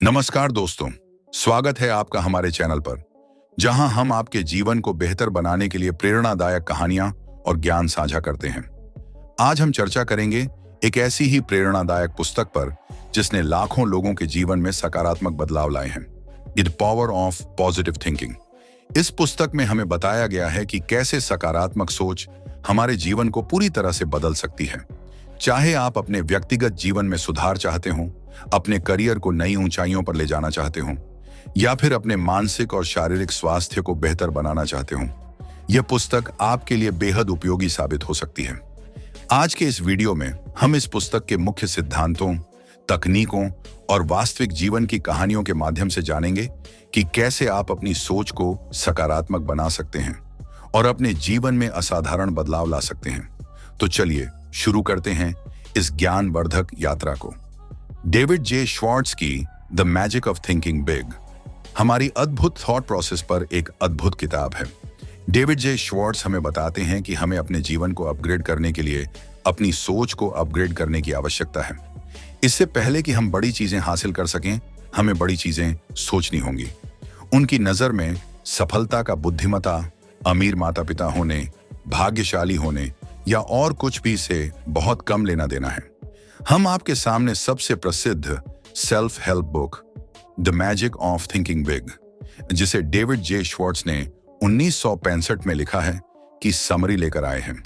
नमस्कार दोस्तों, स्वागत है आपका हमारे चैनल पर, जहां हम आपके जीवन को बेहतर बनाने के लिए प्रेरणादायक कहानियां और ज्ञान साझा करते हैं। आज हम चर्चा करेंगे एक ऐसी ही प्रेरणादायक पुस्तक पर जिसने लाखों लोगों के जीवन में सकारात्मक बदलाव लाए हैं, the power of positive thinking. इस पुस्तक में हमें बताया गया है कि कैसे सकारात्मक सोच हमारे जीवन को पूरी तरह से बदल सकती है। चाहे आप अपने व्यक्तिगत जीवन में सुधार चाहते हो, अपने करियर को नई ऊंचाइयों पर ले जाना चाहते हो, या फिर अपने मानसिक और शारीरिक स्वास्थ्य को बेहतर बनाना चाहते हो, यह पुस्तक आपके लिए बेहद उपयोगी साबित हो सकती है। आज के इस वीडियो में हम इस पुस्तक के मुख्य सिद्धांतों, तकनीकों और वास्तविक जीवन की कहानियों के माध्यम से जानेंगे कि कैसे आप अपनी सोच को सकारात्मक बना सकते हैं और अपने जीवन में असाधारण बदलाव ला सकते हैं। तो चलिए शुरू करते हैं इस ज्ञानवर्धक यात्रा को। डेविड जे श्वार्ट्ज की the magic of thinking big हमारी अद्भुत थॉट प्रोसेस पर एक अद्भुत किताब है। डेविड जे श्वार्ट्ज हमें बताते हैं कि हमें अपने जीवन को अपग्रेड करने के लिए अपनी सोच को अपग्रेड करने की आवश्यकता है। इससे पहले कि हम बड़ी चीजें हासिल कर सकें, हमें बड़ी चीजें सोचनी होंगी। उनकी नजर में सफलता का बुद्धिमत्ता, अमीर माता पिता होने, भाग्यशाली होने या और कुछ भी से बहुत कम लेना देना है। हम आपके सामने सबसे प्रसिद्ध self help book the magic of thinking big, जिसे डेविड जे श्वार्ट्ज ने 1965 में लिखा है, की समरी लेकर आए हैं।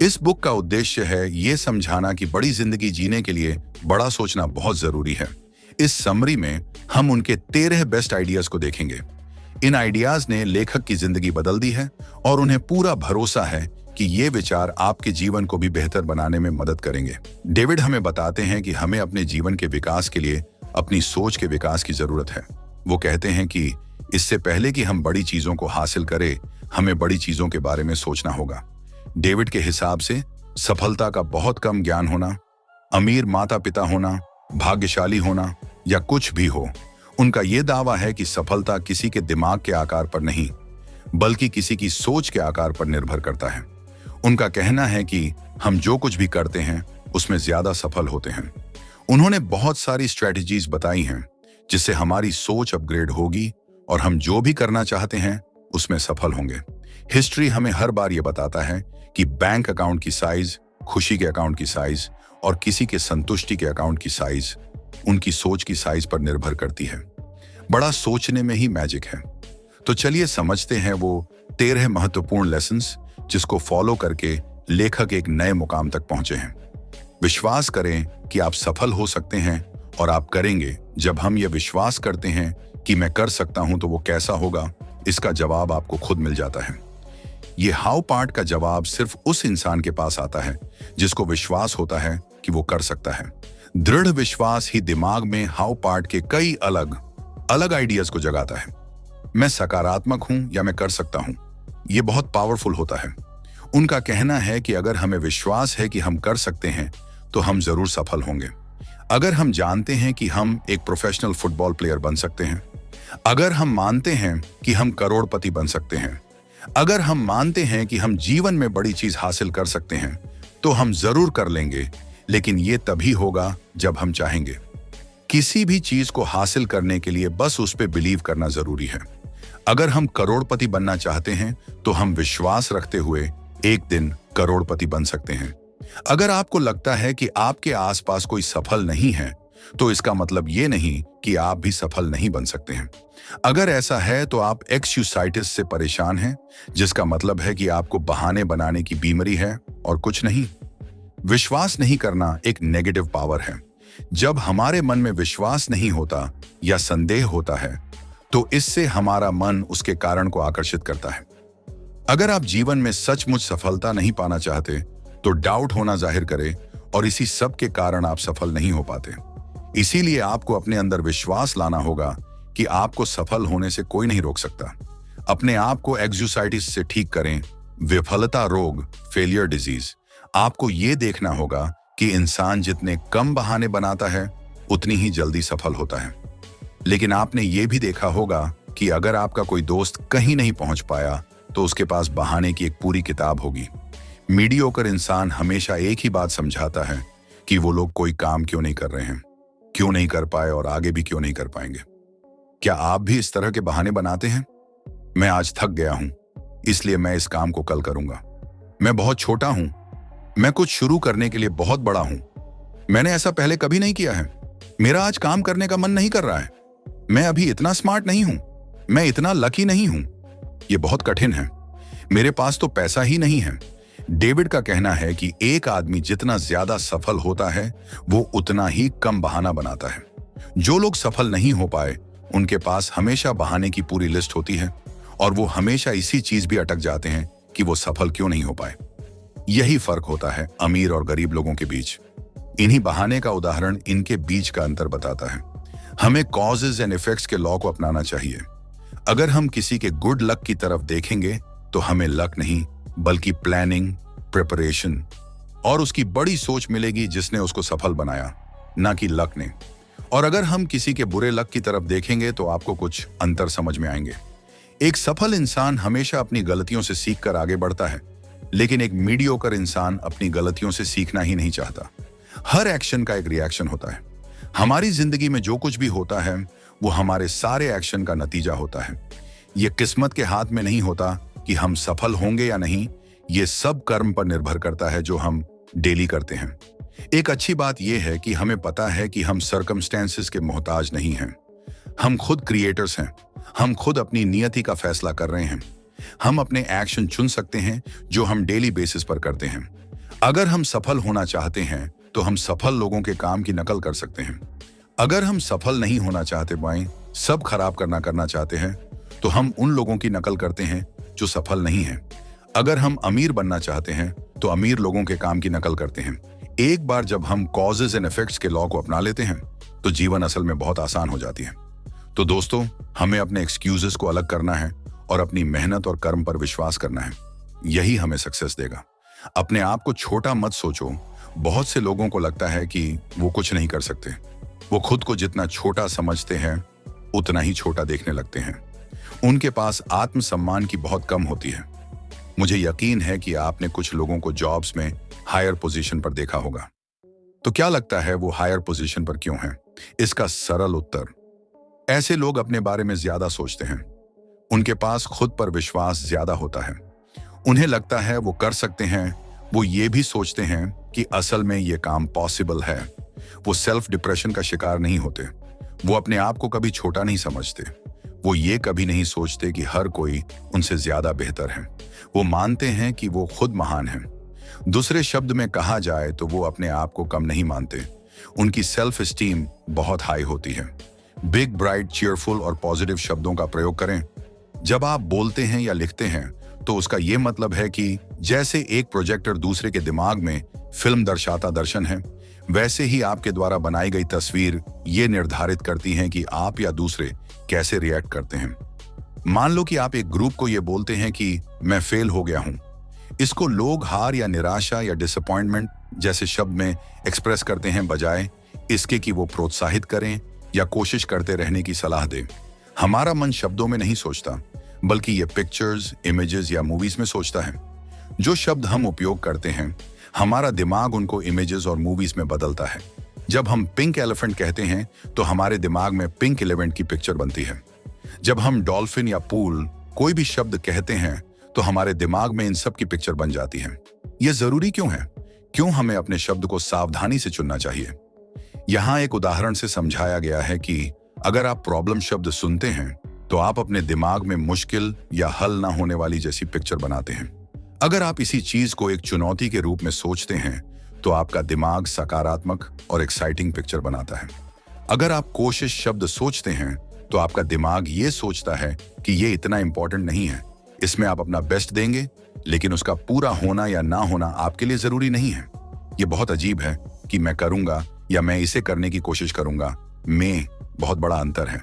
इस बुक का उद्देश्य है यह समझाना कि बड़ी जिंदगी जीने के लिए बड़ा सोचना बहुत जरूरी है। इस समरी में हम उनके 13 बेस्ट आइडियाज को देखेंगे। इन आइडियाज ने लेखक की जिंदगी बदल दी है और उन्हें पूरा भरोसा है कि ये विचार आपके जीवन को भी बेहतर बनाने में मदद करेंगे। डेविड हमें बताते हैं कि हमें अपने जीवन के विकास के लिए अपनी सोच के विकास की जरूरत है। वो कहते हैं कि इससे पहले कि हम बड़ी चीजों को हासिल करें, हमें बड़ी चीजों के बारे में सोचना होगा। डेविड के हिसाब से सफलता का बहुत कम ज्ञान होना, अमीर माता पिता होना, भाग्यशाली होना या कुछ भी हो, उनका यह दावा है कि सफलता किसी के दिमाग के आकार पर नहीं, बल्कि किसी की सोच के आकार पर निर्भर करता है। उनका कहना है कि हम जो कुछ भी करते हैं उसमें ज्यादा सफल होते हैं। उन्होंने बहुत सारी स्ट्रेटजीज बताई हैं जिससे हमारी सोच अपग्रेड होगी और हम जो भी करना चाहते हैं उसमें सफल होंगे। हिस्ट्री हमें हर बार यह बताता है कि बैंक अकाउंट की साइज, खुशी के अकाउंट की साइज और किसी के संतुष्टि के अकाउंट की साइज उनकी सोच की साइज पर निर्भर करती है। बड़ा सोचने में ही मैजिक है। तो चलिए समझते हैं वो 13 महत्वपूर्ण लेसन्स जिसको फॉलो करके लेखक एक नए मुकाम तक पहुंचे हैं। विश्वास करें कि आप सफल हो सकते हैं और आप करेंगे। जब हम ये विश्वास करते हैं कि मैं कर सकता हूं तो वो कैसा होगा, इसका जवाब आपको खुद मिल जाता है। ये हाउ पार्ट का जवाब सिर्फ उस इंसान के पास आता है जिसको विश्वास होता है कि वो कर सकता है। दृढ़ विश्वास ही दिमाग में हाउ पार्ट के कई अलग अलग आइडियाज को जगाता है। मैं सकारात्मक हूं या मैं कर सकता हूं, ये बहुत पावरफुल होता है। उनका कहना है कि अगर हमें विश्वास है कि हम कर सकते हैं तो हम जरूर सफल होंगे। अगर हम जानते हैं कि हम एक प्रोफेशनल फुटबॉल प्लेयर बन सकते हैं, अगर हम मानते हैं कि हम करोड़पति बन सकते हैं, अगर हम मानते हैं कि हम जीवन में बड़ी चीज हासिल कर सकते हैं, तो हम जरूर कर लेंगे। लेकिन ये तभी होगा जब हम चाहेंगे। किसी भी चीज को हासिल करने के लिए बस उस पर बिलीव करना जरूरी है। अगर हम करोड़पति बनना चाहते हैं तो हम विश्वास रखते हुए एक दिन करोड़पति बन सकते हैं। अगर आपको लगता है कि आपके आसपास कोई सफल नहीं है, तो इसका मतलब ये नहीं कि आप भी सफल नहीं बन सकते हैं। अगर ऐसा है तो आप एक्सक्यूसाइटिस से परेशान हैं, जिसका मतलब है कि आपको बहाने बनाने की बीमारी है और कुछ नहीं। विश्वास नहीं करना एक नेगेटिव पावर है। जब हमारे मन में विश्वास नहीं होता या संदेह होता है, तो इससे हमारा मन उसके कारण को आकर्षित करता है। अगर आप जीवन में सचमुच सफलता नहीं पाना चाहते, तो डाउट होना जाहिर करें और इसी सब के कारण आप सफल नहीं हो पाते। इसीलिए आपको अपने अंदर विश्वास लाना होगा कि आपको सफल होने से कोई नहीं रोक सकता। अपने आप को एंग्जाइटी से ठीक करें। विफलता रोग, फेलियर डिजीज। आपको ये देखना होगा कि इंसान जितने कम बहाने बनाता है उतनी ही जल्दी सफल होता है। लेकिन आपने ये भी देखा होगा कि अगर आपका कोई दोस्त कहीं नहीं पहुंच पाया तो उसके पास बहाने की एक पूरी किताब होगी। मीडियोकर इंसान हमेशा एक ही बात समझाता है कि वो लोग कोई काम क्यों नहीं कर रहे हैं। क्यों नहीं कर पाए और आगे भी क्यों नहीं कर पाएंगे। क्या आप भी इस तरह के बहाने बनाते हैं? मैं आज थक गया हूं, इसलिए मैं इस काम को कल करूंगा। मैं बहुत छोटा हूं, मैं कुछ शुरू करने के लिए बहुत बड़ा हूं। मैंने ऐसा पहले कभी नहीं किया है। मेरा आज काम करने का मन नहीं कर रहा है। मैं अभी इतना स्मार्ट नहीं हूं। मैं इतना लकी नहीं हूं। ये बहुत कठिन है। मेरे पास तो पैसा ही नहीं है। डेविड का कहना है कि एक आदमी जितना ज्यादा सफल होता है, वो उतना ही कम बहाना बनाता है। जो लोग सफल नहीं हो पाए, उनके पास हमेशा बहाने की पूरी लिस्ट होती है और वो हमेशा इसी चीज भी अटक जाते हैं कि वो सफल क्यों नहीं हो पाए। यही फर्क होता है अमीर और गरीब लोगों के बीच। इन्हीं बहाने का उदाहरण इनके बीच का अंतर बताता है। हमें कॉजेज एंड इफेक्ट्स के लॉ को अपनाना चाहिए। अगर हम किसी के गुड लक की तरफ देखेंगे तो हमें लक नहीं बल्कि प्लानिंग, प्रिपरेशन और उसकी बड़ी सोच मिलेगी जिसने उसको सफल बनाया, ना कि लक ने। और अगर हम किसी के बुरे लक की तरफ देखेंगे तो आपको कुछ अंतर समझ में आएंगे। एक सफल इंसान हमेशा अपनी गलतियों से सीखकर आगे बढ़ता है, लेकिन एक मीडियोकर इंसान अपनी गलतियों से सीखना ही नहीं चाहता। हर एक्शन का एक रिएक्शन होता है। हमारी जिंदगी में जो कुछ भी होता है वो हमारे सारे एक्शन का नतीजा होता है। ये किस्मत के हाथ में नहीं होता कि हम सफल होंगे या नहीं। ये सब कर्म पर निर्भर करता है जो हम डेली करते हैं। एक अच्छी बात यह है कि हमें पता है कि हम सर्कमस्टेंसेस के मोहताज नहीं हैं। हम खुद क्रिएटर्स हैं। हम खुद अपनी नियति का फैसला कर रहे हैं। हम अपने एक्शन चुन सकते हैं जो हम डेली बेसिस पर करते हैं। अगर हम सफल होना चाहते हैं तो हम सफल लोगों के काम की नकल कर सकते हैं। अगर हम सफल नहीं होना चाहते, सब खराब करना चाहते हैं, तो हम उन लोगों की नकल करते हैं जो सफल नहीं हैं। अगर हम अमीर बनना चाहते हैं तो अमीर लोगों के काम की नकल करते हैं। एक बार जब हम कॉजेज एंड इफेक्ट्स के लॉ को अपना लेते हैं तो जीवन असल में बहुत आसान हो जाती है। तो दोस्तों, हमें अपने एक्सक्यूजेस को अलग करना है और अपनी मेहनत और कर्म पर विश्वास करना है। यही हमें सक्सेस देगा। अपने आप को छोटा मत सोचो। बहुत से लोगों को लगता है कि वो कुछ नहीं कर सकते। वो खुद को जितना छोटा समझते हैं उतना ही छोटा देखने लगते हैं। उनके पास आत्मसम्मान की बहुत कम होती है। मुझे यकीन है कि आपने कुछ लोगों को जॉब्स में हायर पोजीशन पर देखा होगा। तो क्या लगता है वो हायर पोजीशन पर क्यों हैं? इसका सरल उत्तर, ऐसे लोग अपने बारे में ज्यादा सोचते हैं। उनके पास खुद पर विश्वास ज्यादा होता है। उन्हें लगता है वो कर सकते हैं। वो ये भी सोचते हैं कि असल में ये काम पॉसिबल है। वो सेल्फ डिप्रेशन का शिकार नहीं होते। वो अपने आप को कभी छोटा नहीं समझते। वो ये कभी नहीं सोचते कि हर कोई उनसे ज्यादा बेहतर है। वो मानते हैं कि वो खुद महान हैं। दूसरे शब्द में कहा जाए तो वो अपने आप को कम नहीं मानते। उनकी सेल्फ एस्टीम बहुत हाई होती है। बिग, ब्राइट, चीयरफुल और पॉजिटिव शब्दों का प्रयोग करें। जब आप बोलते हैं या लिखते हैं तो उसका यह मतलब है कि जैसे एक प्रोजेक्टर दूसरे के दिमाग में फिल्म दर्शाता दर्शन है, वैसे ही आपके द्वारा बनाई गई तस्वीर ये निर्धारित करती है कि आप या दूसरे कैसे रिएक्ट करते हैं। मान लो कि आप एक ग्रुप को ये बोलते हैं कि मैं फेल हो गया हूं। इसको लोग हार या निराशा या डिसअपॉइंटमेंट जैसे शब्द में एक्सप्रेस करते हैं, बजाय इसके कि वो प्रोत्साहित करें या कोशिश करते रहने की सलाह दें। हमारा मन शब्दों में नहीं सोचता, बल्कि ये पिक्चर्स, इमेजेस या मूवीज में सोचता है। जो शब्द हम उपयोग करते हैं, हमारा दिमाग उनको इमेजेस और मूवीज में बदलता है। जब हम पिंक एलिफेंट कहते हैं तो हमारे दिमाग में पिंक एलिफेंट की पिक्चर बनती है। जब हम डॉल्फिन या पूल कोई भी शब्द कहते हैं तो हमारे दिमाग में इन सब की पिक्चर बन जाती है। यह जरूरी क्यों है? क्यों हमें अपने शब्द को सावधानी से चुनना चाहिए? यहाँ एक उदाहरण से समझाया गया है कि अगर आप प्रॉब्लम शब्द सुनते हैं तो आप अपने दिमाग में मुश्किल या हल ना होने वाली जैसी पिक्चर बनाते हैं। अगर आप इसी चीज को एक चुनौती के रूप में सोचते हैं तो आपका दिमाग सकारात्मक और एक्साइटिंग पिक्चर बनाता है। अगर आप कोशिश शब्द सोचते हैं तो आपका दिमाग ये सोचता है कि ये इतना इंपॉर्टेंट नहीं है, इसमें आप अपना बेस्ट देंगे, लेकिन उसका पूरा होना या ना होना आपके लिए जरूरी नहीं है। ये बहुत अजीब है कि मैं करूंगा या मैं इसे करने की कोशिश करूंगा में बहुत बड़ा अंतर है।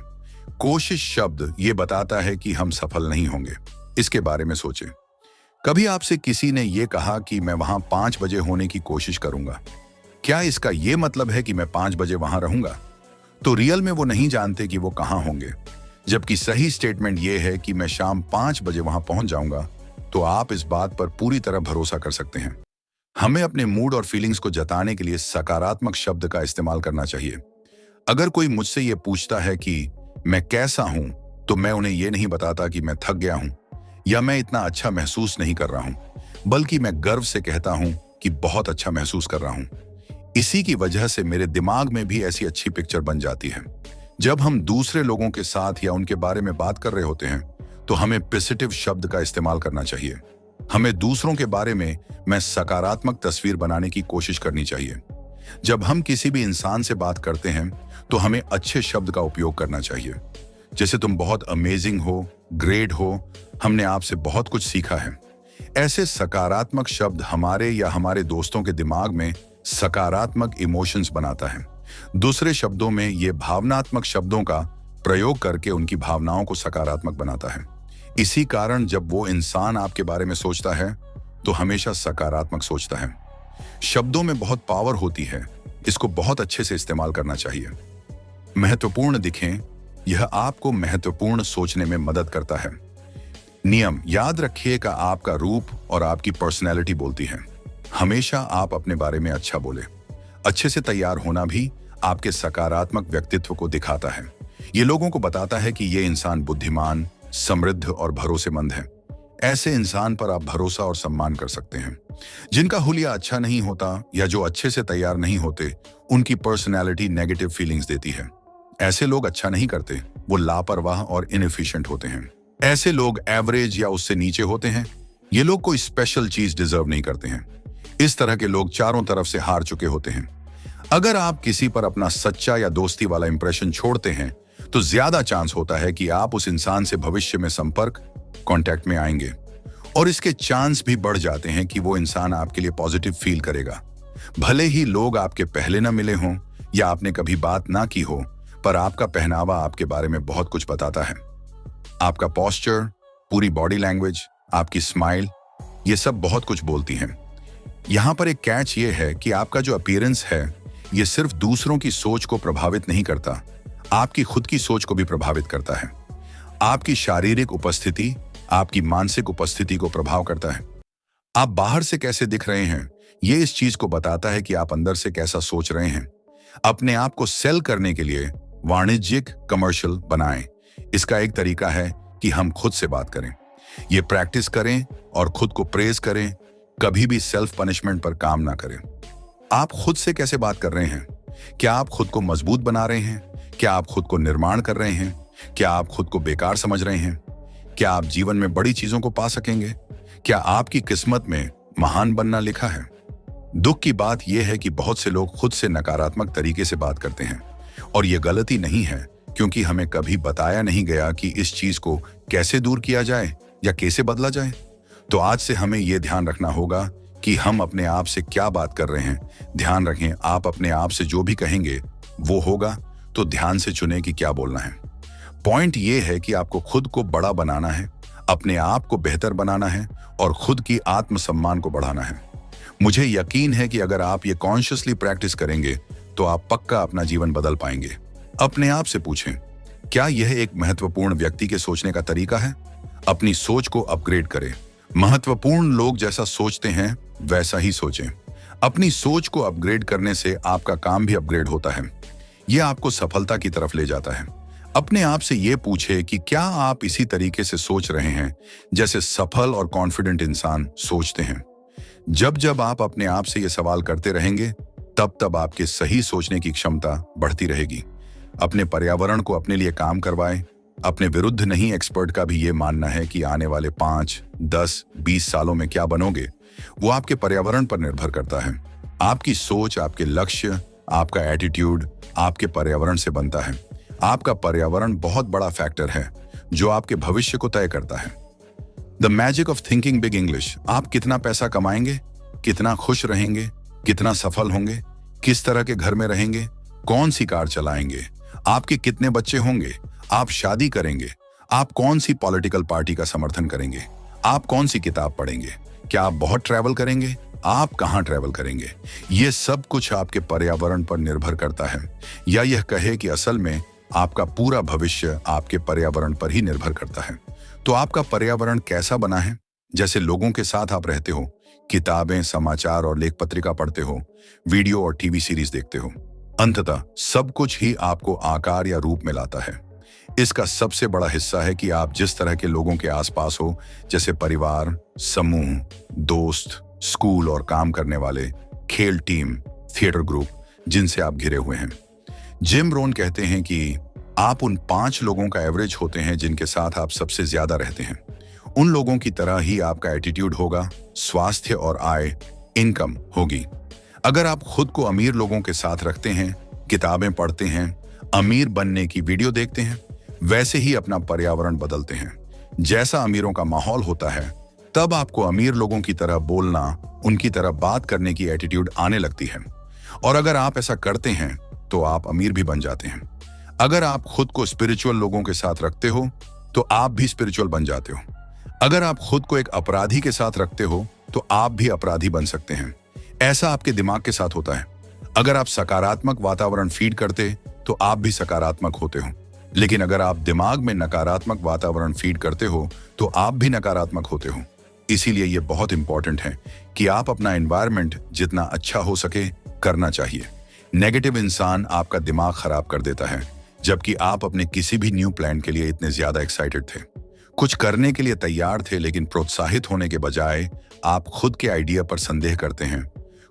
कोशिश शब्द ये बताता है कि हम सफल नहीं होंगे। इसके बारे में सोचें। कभी आपसे किसी ने ये कहा कि मैं वहां 5 बजे होने की कोशिश करूंगा। क्या इसका ये मतलब है कि मैं 5 बजे वहां रहूंगा? तो रियल में वो नहीं जानते कि वो कहां होंगे। जबकि सही स्टेटमेंट ये है कि मैं शाम 5 बजे वहां पहुंच जाऊंगा। तो आप इस बात पर पूरी तरह भरोसा कर सकते हैं। हमें अपने मूड और फीलिंग्स को जताने के लिए सकारात्मक शब्द का इस्तेमाल करना चाहिए। अगर कोई मुझसे ये पूछता है कि मैं कैसा हूं, तो मैं उन्हें ये नहीं बताता कि मैं थक गया हूं या मैं इतना अच्छा महसूस नहीं कर रहा हूं, बल्कि मैं गर्व से कहता हूं कि बहुत अच्छा महसूस कर रहा हूं। इसी की वजह से मेरे दिमाग में भी ऐसी अच्छी पिक्चर बन जाती है। जब हम दूसरे लोगों के साथ या उनके बारे में बात कर रहे होते हैं, तो हमें पॉजिटिव शब्द का इस्तेमाल करना चाहिए। हमें दूसरों के बारे में मैं सकारात्मक तस्वीर बनाने की कोशिश करनी चाहिए। जब हम किसी भी इंसान से बात करते हैं, तो हमें अच्छे शब्द का उपयोग करना चाहिए। जैसे तुम बहुत अमेजिंग हो, ग्रेट हो, हमने आपसे बहुत कुछ सीखा है। ऐसे सकारात्मक शब्द हमारे या हमारे दोस्तों के दिमाग में सकारात्मक इमोशंस बनाता है। दूसरे शब्दों में ये भावनात्मक शब्दों का प्रयोग करके उनकी भावनाओं को सकारात्मक बनाता है। इसी कारण जब वो इंसान आपके बारे में सोचता है, तो हमेशा सकारात्मक सोचता है। शब्दों में बहुत पावर होती है, इसको बहुत अच्छे से इस्तेमाल करना चाहिए। महत्वपूर्ण दिखें, यह आपको महत्वपूर्ण सोचने में मदद करता है। नियम याद रखिएगा, आपका रूप और आपकी पर्सनैलिटी बोलती है। हमेशा आप अपने बारे में अच्छा बोले। अच्छे से तैयार होना भी आपके सकारात्मक व्यक्तित्व को दिखाता है। ये लोगों को बताता है कि ये इंसान बुद्धिमान, समृद्ध और भरोसेमंद है। ऐसे इंसान पर आप भरोसा और सम्मान कर सकते हैं। जिनका हुलिया अच्छा नहीं होता या जो अच्छे से तैयार नहीं होते, उनकी पर्सनैलिटी नेगेटिव फीलिंग्स देती है। ऐसे लोग अच्छा नहीं करते, वो लापरवाह और इनएफिशिएंट होते हैं। ऐसे लोग एवरेज या उससे नीचे होते हैं। ये लोग कोई स्पेशल चीज डिजर्व नहीं करते हैं। इस तरह के लोग चारों तरफ से हार चुके होते हैं। अगर आप किसी पर अपना सच्चा या दोस्ती वाला इंप्रेशन छोड़ते हैं, तो ज्यादा चांस होता है कि आप उस इंसान से भविष्य में कांटेक्ट में आएंगे, और इसके चांस भी बढ़ जाते हैं कि वो इंसान आपके लिए पॉजिटिव फील करेगा। भले ही लोग आपके पहले ना मिले हों या आपने कभी बात ना की हो, पर आपका पहनावा आपके बारे में बहुत कुछ बताता है। आपका पोस्चर, पूरी बॉडी लैंग्वेज, आपकी स्माइल, ये सब बहुत कुछ बोलती हैं। यहाँ पर एक कैच ये है कि आपका जो अपीयरेंस है, ये सिर्फ दूसरों की सोच को प्रभावित नहीं करता, आपकी खुद की सोच को भी प्रभावित करता है। आपकी शारीरिक उपस्थिति आपकी मानसिक उपस्थिति को प्रभाव करता है। आप बाहर से कैसे दिख रहे हैं, ये इस चीज को बताता है कि आप अंदर से कैसा सोच रहे हैं। अपने आप को सेल करने के लिए वाणिज्यिक कमर्शियल बनाएं। इसका एक तरीका है कि हम खुद से बात करें। ये प्रैक्टिस करें और खुद को प्रेज करें। कभी भी सेल्फ पनिशमेंट पर काम ना करें। आप खुद से कैसे बात कर रहे हैं? क्या आप खुद को मजबूत बना रहे हैं? क्या आप खुद को निर्माण कर रहे हैं? क्या आप खुद को बेकार समझ रहे हैं? क्या आप जीवन में बड़ी चीजों को पा सकेंगे? क्या आपकी किस्मत में महान बनना लिखा है? दुख की बात यह है कि बहुत से लोग खुद से नकारात्मक तरीके से बात करते हैं, और यह गलती नहीं है, क्योंकि हमें कभी बताया नहीं गया कि इस चीज को कैसे दूर किया जाए या कैसे बदला जाए। तो आज से हमें यह ध्यान रखना होगा कि हम अपने आप से क्या बात कर रहे हैं। ध्यान रखें, आप अपने आप से जो भी कहेंगे वो होगा, तो ध्यान से चुनें कि क्या बोलना है। पॉइंट ये है कि आपको खुद को बड़ा बनाना है, अपने आप को बेहतर बनाना है और खुद की आत्मसम्मान को बढ़ाना है। मुझे यकीन है कि अगर आप ये कॉन्शियसली प्रैक्टिस करेंगे, तो आप पक्का अपना जीवन बदल पाएंगे। अपने आप से पूछें, क्या यह एक महत्वपूर्ण व्यक्ति के सोचने का तरीका है? अपनी सोच को अपग्रेड करें। महत्वपूर्ण लोग जैसा सोचते हैं वैसा ही सोचें। अपनी सोच को अपग्रेड करने से आपका काम भी अपग्रेड होता है। यह आपको सफलता की तरफ ले जाता है। अपने आप से यह पूछे कि क्या आप इसी तरीके से सोच रहे हैं जैसे सफल और कॉन्फिडेंट इंसान सोचते हैं। जब जब आप अपने आप से यह सवाल करते रहेंगे, तब तब आपके सही सोचने की क्षमता बढ़ती रहेगी। अपने पर्यावरण को अपने लिए काम करवाएं। अपने विरुद्ध नहीं, एक्सपर्ट का भी ये मानना है कि आने वाले 5, 10, 20 सालों में क्या बनोगे, वो आपके पर्यावरण पर निर्भर करता है। आपकी सोच, आपके लक्ष्य, आपका एटीट्यूड आपके पर्यावरण से बनता है। आपका पर्यावरण बहुत बड़ा फैक्टर है जो आपके भविष्य को तय करता है। The magic of thinking big English. आप कितना पैसा कमाएंगे, कितना खुश रहेंगे, कितना सफल होंगे, किस तरह के घर में रहेंगे, कौन सी कार चलाएंगे, आपके कितने बच्चे होंगे, आप शादी करेंगे, आप कौन सी पॉलिटिकल पार्टी का समर्थन करेंगे, आप कौन सी किताब पढ़ेंगे, क्या आप बहुत ट्रैवल करेंगे, आप कहां ट्रैवल करेंगे, ये सब कुछ आपके पर्यावरण पर निर्भर करता है। या यह कहे कि असल में आपका पूरा भविष्य आपके पर्यावरण पर ही निर्भर करता है। तो आपका पर्यावरण कैसा बना है? जैसे लोगों के साथ आप रहते हो, किताबें, समाचार और लेख पत्रिका पढ़ते हो, वीडियो और टीवी सीरीज देखते हो। अंततः सब कुछ ही आपको आकार या रूप में लाता है। इसका सबसे बड़ा हिस्सा है कि आप जिस तरह के लोगों के आसपास हो, जैसे परिवार, समूह, दोस्त, स्कूल और काम करने वाले, खेल टीम, थिएटर ग्रुप, जिनसे आप घिरे हुए हैं। जिम रोहन कहते हैं कि आप उन 5 लोगों का एवरेज होते हैं जिनके साथ आप सबसे ज्यादा रहते हैं। उन लोगों की तरह ही आपका एटीट्यूड होगा, स्वास्थ्य और आय, इनकम होगी। अगर आप खुद को अमीर लोगों के साथ रखते हैं, किताबें पढ़ते हैं, अमीर बनने की वीडियो देखते हैं, वैसे ही अपना पर्यावरण बदलते हैं। जैसा अमीरों का माहौल होता है, तब आपको अमीर लोगों की तरह बोलना, उनकी तरह बात करने की एटीट्यूड आने लगती है। और अगर आप ऐसा करते हैं तो आप अमीर भी बन जाते हैं। अगर आप खुद को स्पिरिचुअल लोगों के साथ रखते हो तो आप भी स्पिरिचुअल बन जाते हो। अगर आप खुद को एक अपराधी के साथ रखते हो तो आप भी अपराधी बन सकते हैं। ऐसा आपके दिमाग के साथ होता है। अगर आप सकारात्मक वातावरण फीड करते तो आप भी सकारात्मक होते हो, लेकिन अगर आप दिमाग में नकारात्मक वातावरण फीड करते हो तो आप भी नकारात्मक होते हो। इसीलिए यह बहुत इंपॉर्टेंट है कि आप अपना एनवायरनमेंट जितना अच्छा हो सके करना चाहिए। नेगेटिव इंसान आपका दिमाग खराब कर देता है, जबकि आप अपने किसी भी न्यू प्लान के लिए इतने ज्यादा एक्साइटेड थे, कुछ करने के लिए तैयार थे, लेकिन प्रोत्साहित होने के बजाय आप खुद के आइडिया पर संदेह करते हैं।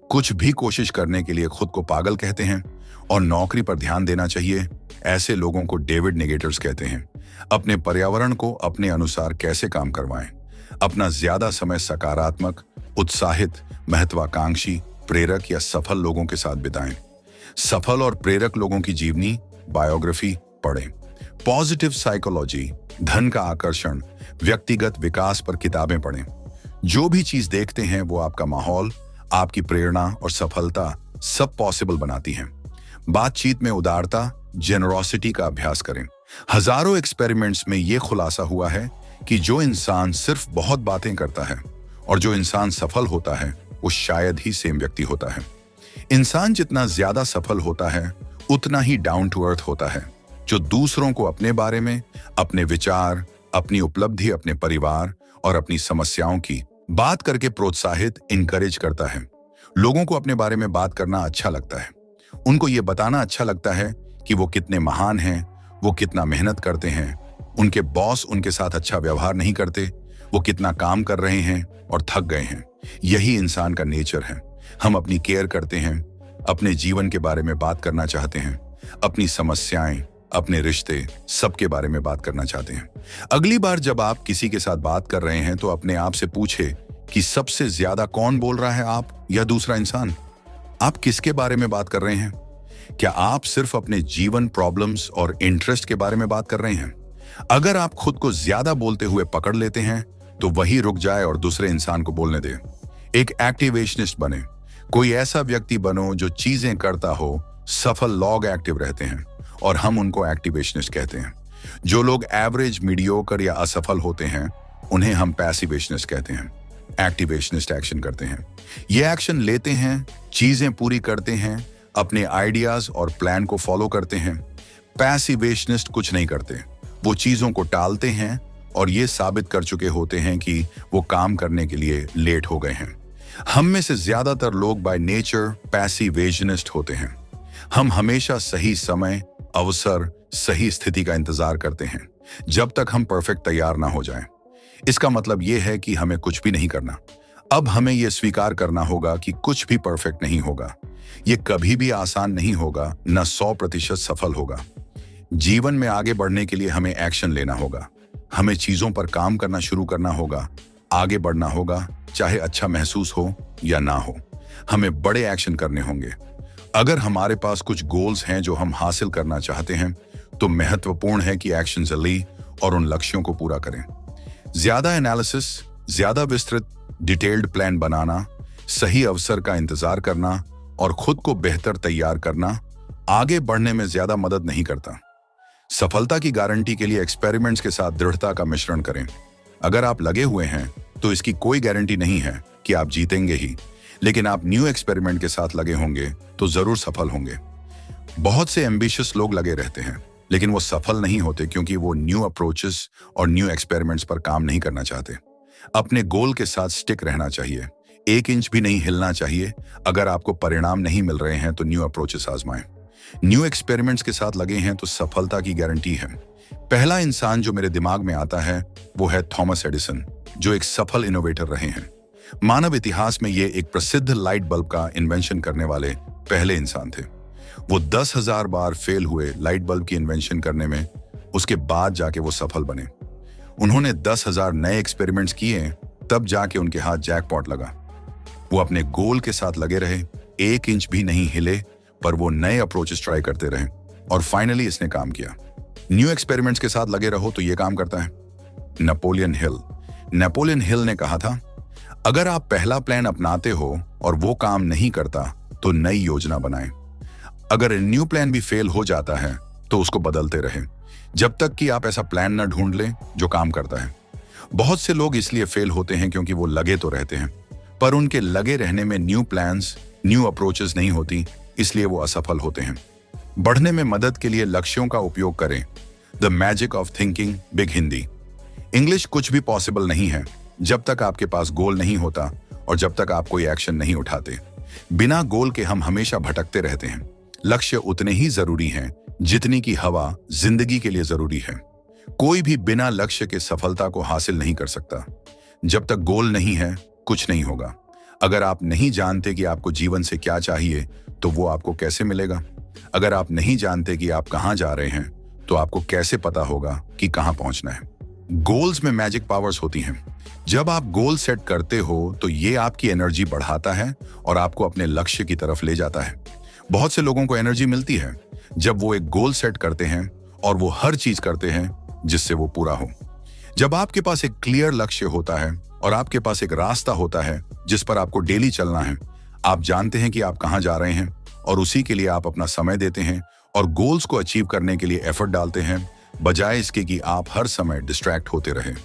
कुछ भी कोशिश करने के लिए खुद को पागल कहते हैं और नौकरी पर ध्यान देना चाहिए। ऐसे लोगों को डेविड नेगेटर्स कहते हैं। अपने पर्यावरण को अपने अनुसार कैसे काम करवाएं। अपना ज्यादा समय सकारात्मक, उत्साहित, महत्वाकांक्षी, प्रेरक या सफल लोगों के साथ बिताएं। सफल और प्रेरक लोगों की जीवनी, बायोग्राफी पढ़ें। पॉजिटिव साइकोलॉजी, धन का आकर्षण, व्यक्तिगत विकास पर किताबें पढ़ें। जो भी चीज देखते हैं वो आपका माहौल, आपकी प्रेरणा और सफलता सब पॉसिबल बनाती हैं। बातचीत में उदारता, जेनरोसिटी का अभ्यास करें। हजारों एक्सपेरिमेंट्स में यह खुलासा हुआ है कि जो इंसान सिर्फ बहुत बातें करता है और जो इंसान सफल होता है वो शायद ही सेम व्यक्ति होता है। इंसान जितना ज्यादा सफल होता है उतना ही डाउन टू अर्थ होता है, जो दूसरों को अपने बारे में, अपने विचार, अपनी उपलब्धि, अपने परिवार और अपनी समस्याओं की बात करके प्रोत्साहित, इनकरेज करता है। लोगों को अपने बारे में बात करना अच्छा लगता है। उनको ये बताना अच्छा लगता है कि वो कितने महान हैं, वो कितना मेहनत करते हैं, उनके बॉस उनके साथ अच्छा व्यवहार नहीं करते, वो कितना काम कर रहे हैं और थक गए हैं। यही इंसान का नेचर है। हम अपनी केयर करते हैं, अपने जीवन के बारे में बात करना चाहते हैं, अपनी समस्याएं, अपने रिश्ते, सबके बारे में बात करना चाहते हैं। अगली बार जब आप किसी के साथ बात कर रहे हैं तो अपने आप से पूछे कि सबसे ज्यादा कौन बोल रहा है, आप या दूसरा इंसान? आप किसके बारे में बात कर रहे हैं? क्या आप सिर्फ अपने जीवन, प्रॉब्लम्स और इंटरेस्ट के बारे में बात कर रहे हैं? अगर आप खुद को ज्यादा बोलते हुए पकड़ लेते हैं तो वही रुक जाए और दूसरे इंसान को बोलने दे। एक एक्टिवेशनिस्ट बने। कोई ऐसा व्यक्ति बनो जो चीजें करता हो। सफल लोग एक्टिव रहते हैं और हम उनको एक्टिवेशनिस्ट कहते हैं। जो लोग एवरेज, मीडियोकर या असफल होते हैं उन्हें हम पैसिवेशनिस्ट कहते हैं। एक्टिवेशनिस्ट एक्शन करते हैं। ये एक्शन लेते हैं, चीजें पूरी करते हैं, अपने आइडियाज और प्लान को फॉलो करते हैं। पैसिवेशनिस्ट कुछ नहीं करते, वो चीजों को टालते हैं और ये साबित कर चुके होते हैं कि वो काम करने के लिए लेट हो गए हैं। हम में से ज्यादातर लोग बाय नेचर पैसिवेशनिस्ट होते हैं। हम हमेशा सही समय, अवसर, सही स्थिति का इंतजार करते हैं जब तक हम परफेक्ट तैयार ना हो जाएं। इसका मतलब यह है कि हमें कुछ भी नहीं करना। अब हमें यह स्वीकार करना होगा कि कुछ भी परफेक्ट नहीं होगा। यह कभी भी आसान नहीं होगा, न 100% सफल होगा। जीवन में आगे बढ़ने के लिए हमें एक्शन लेना होगा। हमें चीजों पर काम करना शुरू करना होगा, आगे बढ़ना होगा, चाहे अच्छा महसूस हो या ना हो। हमें बड़े एक्शन करने होंगे। अगर हमारे पास कुछ गोल्स हैं जो हम हासिल करना चाहते हैं तो महत्वपूर्ण है कि एक्शन जल्दी और उन लक्ष्यों को पूरा करें। ज्यादा एनालिसिस, ज्यादा विस्तृत, डिटेल्ड प्लान बनाना, सही अवसर का इंतजार करना और खुद को बेहतर तैयार करना आगे बढ़ने में ज्यादा मदद नहीं करता। सफलता की गारंटी के लिए एक्सपेरिमेंट्स के साथ दृढ़ता का मिश्रण करें। अगर आप लगे हुए हैं तो इसकी कोई गारंटी नहीं है कि आप जीतेंगे ही, लेकिन आप न्यू एक्सपेरिमेंट के साथ लगे होंगे तो जरूर सफल होंगे। बहुत से एम्बिशियस लोग लगे रहते हैं लेकिन वो सफल नहीं होते क्योंकि वो न्यू अप्रोचेस और न्यू एक्सपेरिमेंट्स पर काम नहीं करना चाहते। अपने गोल के साथ स्टिक रहना चाहिए, 1 इंच भी नहीं हिलना चाहिए। अगर आपको परिणाम नहीं मिल रहे हैं तो न्यू अप्रोचेस आजमाएं। न्यू एक्सपेरिमेंट्स के साथ लगे हैं तो सफलता की गारंटी है। पहला इंसान जो मेरे दिमाग में आता है वो है थॉमस एडिसन, जो एक सफल इनोवेटर रहे हैं। मानव इतिहास में ये एक प्रसिद्ध लाइट बल्ब का इन्वेंशन करने वाले पहले इंसान थे। वो 10,000 बार फेल हुए लाइट बल्ब की इन्वेंशन करने में, उसके बाद जाके वो सफल बने। उन्होंने 10,000 नए एक्सपेरिमेंट्स किए, तब जाके उनके हाथ जैकपॉट लगा। वो अपने गोल के साथ लगे रहे, 1 इंच भी नहीं हिले, पर वो नए अप्रोचेस ट्राई करते रहे और फाइनली इसने काम किया। न्यू एक्सपेरिमेंट्स के साथ लगे रहो तो ये काम करता है। नेपोलियन हिल ने कहा था, अगर आप पहला प्लान अपनाते हो और वो काम नहीं करता तो नई योजना बनाएं। अगर न्यू प्लान भी फेल हो जाता है तो उसको बदलते रहें, जब तक कि आप ऐसा प्लान न ढूंढ लें जो काम करता है। बहुत से लोग इसलिए फेल होते हैं क्योंकि वो लगे तो रहते हैं, पर उनके लगे रहने में न्यू प्लान्स, न्यू अप्रोचेस नहीं होती, इसलिए वो असफल होते हैं। बढ़ने में मदद के लिए लक्ष्यों का उपयोग करें। The magic of thinking big Hindi. English कुछ भी पॉसिबल नहीं है जब तक आपके पास गोल नहीं होता और जब तक आप कोई एक्शन नहीं उठाते। बिना गोल के हम हमेशा भटकते रहते हैं। लक्ष्य उतने ही जरूरी हैं जितनी की हवा जिंदगी के लिए जरूरी है। कोई भी बिना लक्ष्य के सफलता को हासिल नहीं कर सकता। जब तक गोल नहीं है कुछ नहीं होगा। अगर आप नहीं जानते कि आपको जीवन से क्या चाहिए तो वो आपको कैसे मिलेगा? अगर आप नहीं जानते कि आप कहां जा रहे हैं तो आपको कैसे पता होगा कि कहां पहुंचना है? गोल्स में मैजिक पावर्स होती हैं। जब आप गोल सेट करते हो तो ये आपकी एनर्जी बढ़ाता है और आपको अपने लक्ष्य की तरफ ले जाता है। बहुत से लोगों को एनर्जी मिलती है जब वो एक गोल सेट करते हैं और वो हर चीज करते हैं जिससे वो पूरा हो। जब आपके पास एक क्लियर लक्ष्य होता है और आपके पास एक रास्ता होता है जिस पर आपको डेली चलना है, आप जानते हैं कि आप कहां जा रहे हैं और उसी के लिए आप अपना समय देते हैं और गोल्स को अचीव करने के लिए एफर्ट डालते हैं, बजाय इसके कि आप हर समय डिस्ट्रैक्ट होते रहें।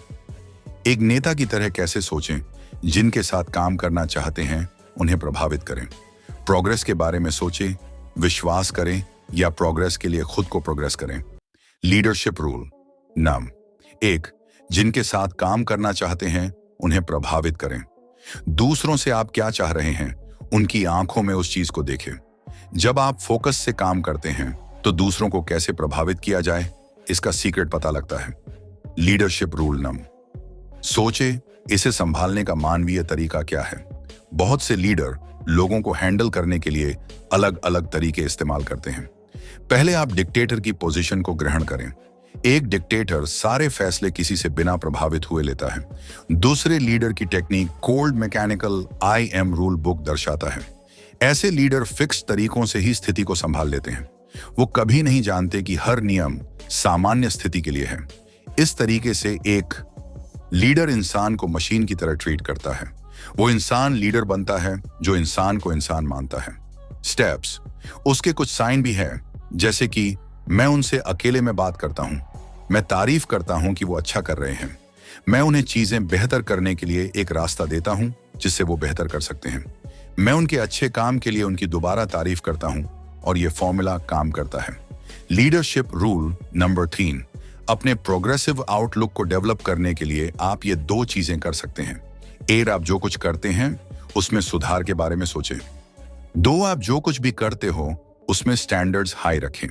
एक नेता की तरह कैसे सोचें? जिनके साथ काम करना चाहते हैं उन्हें प्रभावित करें। प्रोग्रेस के बारे में सोचें, विश्वास करें या प्रोग्रेस के लिए खुद को प्रोग्रेस करें। लीडरशिप रूल नंबर 1, जिनके साथ काम करना चाहते हैं उन्हें प्रभावित करें। दूसरों से आप क्या चाह रहे हैं उनकी आंखों में उस चीज को देखें। जब आप फोकस से काम करते हैं तो दूसरों को कैसे प्रभावित किया जाए इसका सीक्रेट पता लगता है। लीडरशिप रूल नंबर, सोचे इसे संभालने का मानवीय तरीका क्या है। बहुत से लीडर लोगों को हैंडल करने के लिए अलग अलग तरीके इस्तेमाल करते हैं। पहले आप डिक्टेटर की पोजीशन को ग्रहण करें। एक डिक्टेटर सारे फैसले किसी से बिना प्रभावित हुए लेता है। दूसरे लीडर की technique cold mechanical IM rule book दर्शाता है। ऐसे लीडर फिक्स तरीकों से ही स्थिति को संभाल लेते हैं। वो कभी नहीं जानते कि हर नियम सामान्य स्थिति के लिए है। इस तरीके से एक लीडर इंसान को मशीन की तरह ट्रीट करता है। वो इंसान लीडर बनता है जो इंसान को इंसान मानता है। स्टेप्स, उसके कुछ साइन भी हैं, जैसे कि मैं उनसे अकेले में बात करता हूं, मैं तारीफ करता हूं कि वो अच्छा कर रहे हैं, मैं उन्हें चीजें बेहतर करने के लिए एक रास्ता देता हूं जिससे वो बेहतर कर सकते हैं, मैं उनके अच्छे काम के लिए उनकी दोबारा तारीफ करता हूं और ये फॉर्मूला काम करता है। लीडरशिप रूल नंबर 3, अपने प्रोग्रेसिव आउटलुक को डेवलप करने के लिए आप ये 2 चीजें कर सकते हैं। 1, आप जो कुछ करते हैं उसमें सुधार के बारे में सोचें। 2, आप जो कुछ भी करते हो उसमें स्टैंडर्ड्स हाई रखें।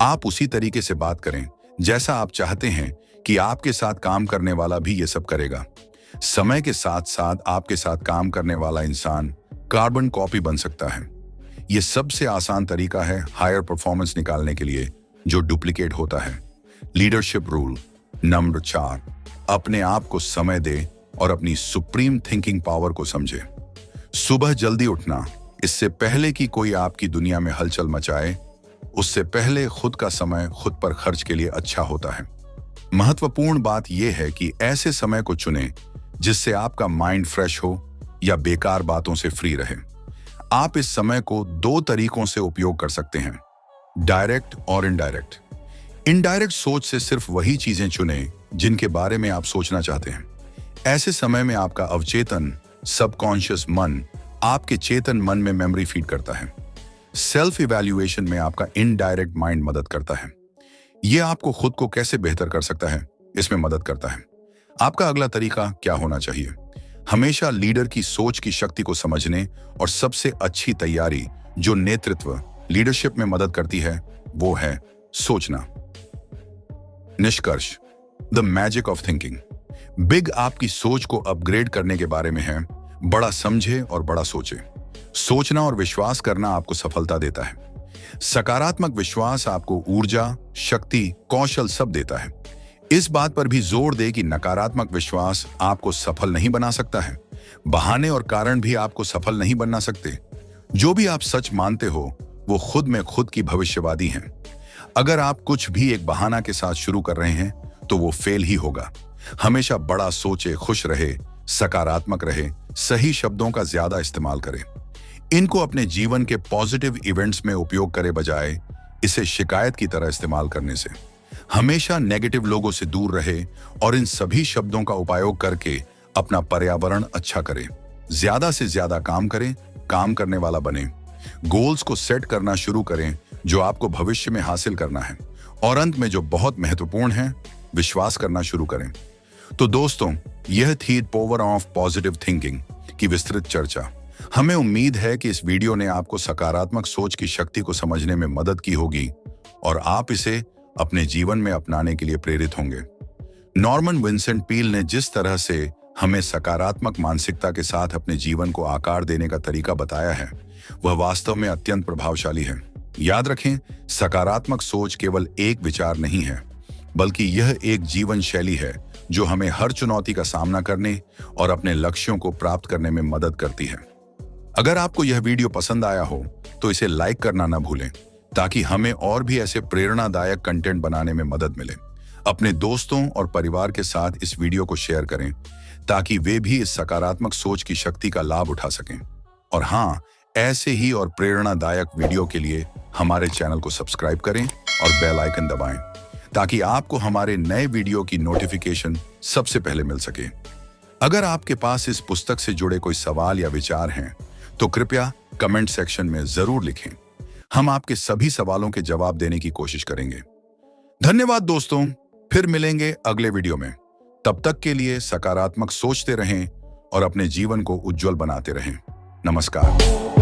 आप उसी तरीके से बात करें जैसा आप चाहते हैं कि आपके साथ काम करने वाला भी ये सब करेगा। समय के साथ साथ आपके साथ काम करने वाला इंसान कार्बन कॉपी बन सकता है। यह सबसे आसान तरीका है हायर परफॉर्मेंस निकालने के लिए जो डुप्लीकेट होता है। लीडरशिप रूल नंबर 4, अपने आप को समय दे और अपनी सुप्रीम थिंकिंग पावर को समझे। सुबह जल्दी उठना, इससे पहले कि कोई आपकी दुनिया में हलचल मचाए, उससे पहले खुद का समय खुद पर खर्च के लिए अच्छा होता है। महत्वपूर्ण बात यह है कि ऐसे समय को चुनें जिससे आपका माइंड फ्रेश हो या बेकार बातों से फ्री रहे। आप इस समय को 2 तरीकों से उपयोग कर सकते हैं, डायरेक्ट और इनडायरेक्ट। इनडायरेक्ट सोच से सिर्फ वही चीजें चुनें जिनके बारे में आप सोचना चाहते हैं। ऐसे समय में आपका अवचेतन सबकॉन्शियस मन आपके चेतन मन में मेमोरी फीड करता है। सेल्फ इवैल्यूएशन में आपका इनडायरेक्ट माइंड मदद करता है। यह आपको खुद को कैसे बेहतर कर सकता है इसमें मदद करता है। आपका अगला तरीका क्या होना चाहिए? हमेशा लीडर की सोच की शक्ति को समझने और सबसे अच्छी तैयारी जो नेतृत्व लीडरशिप में मदद करती है वो है सोचना। निष्कर्ष, the magic of thinking. Big आपकी सोच को अपग्रेड करने के बारे में है। बड़ा समझे और बड़ा सोचे। सोचना और विश्वास करना आपको सफलता देता है। सकारात्मक विश्वास आपको ऊर्जा, शक्ति, कौशल सब देता है। इस बात पर भी जोर दे कि नकारात्मक विश्वास आपको सफल नहीं बना सकता है। बहाने और कारण भी आपको सफल नहीं बनना सकते। जो भी आप सच मानते हो वो खुद में खुद की भविष्यवादी हैं। अगर आप कुछ भी एक बहाना के साथ शुरू कर रहे हैं तो वो फेल ही होगा। हमेशा बड़ा सोचे, खुश रहे, सकारात्मक रहे, सही शब्दों का ज्यादा इस्तेमाल करें। इनको अपने जीवन के पॉजिटिव इवेंट्स में उपयोग करे बजाय इसे शिकायत की तरह इस्तेमाल करने से। हमेशा नेगेटिव लोगों से दूर रहे और इन सभी शब्दों का उपयोग करके अपना पर्यावरण अच्छा करें। ज्यादा से ज्यादा काम करें, काम करने वाला बने। गोल्स को सेट करना शुरू करें जो आपको भविष्य में हासिल करना है। और अंत में जो बहुत महत्वपूर्ण है, विश्वास करना शुरू करें। तो दोस्तों, यह थी पावर ऑफ पॉजिटिव थिंकिंग की विस्तृत चर्चा। हमें उम्मीद है कि इस वीडियो ने आपको सकारात्मक सोच की शक्ति को समझने में मदद की होगी और आप इसे अपने जीवन में अपनाने के लिए प्रेरित होंगे। नॉर्मन विंसेंट पील ने जिस तरह से हमें सकारात्मक मानसिकता के साथ अपने जीवन को आकार देने का तरीका बताया है, वह वास्तव में अत्यंत प्रभावशाली है। याद रखें, सकारात्मक सोच केवल एक विचार नहीं है, बल्कि यह एक जीवन शैली है जो हमें हर चुनौती का सामना करने और अपने लक्ष्यों को प्राप्त करने में मदद करती है। अगर आपको यह वीडियो पसंद आया हो तो इसे लाइक करना न भूलें ताकि हमें और भी ऐसे प्रेरणादायक कंटेंट बनाने में मदद मिले। अपने दोस्तों और परिवार के साथ इस वीडियो को शेयर करें ताकि वे भी इस सकारात्मक सोच की शक्ति का लाभ उठा सकें। और हाँ, ऐसे ही और प्रेरणादायक वीडियो के लिए हमारे चैनल को सब्सक्राइब करें और बेल आइकन दबाएं ताकि आपको हमारे नए वीडियो की नोटिफिकेशन सबसे पहले मिल सके। अगर आपके पास इस पुस्तक से जुड़े कोई सवाल या विचार हैं तो कृपया कमेंट सेक्शन में जरूर लिखें। हम आपके सभी सवालों के जवाब देने की कोशिश करेंगे। धन्यवाद दोस्तों, फिर मिलेंगे अगले वीडियो में। तब तक के लिए सकारात्मक सोचते रहें और अपने जीवन को उज्जवल बनाते रहें। नमस्कार।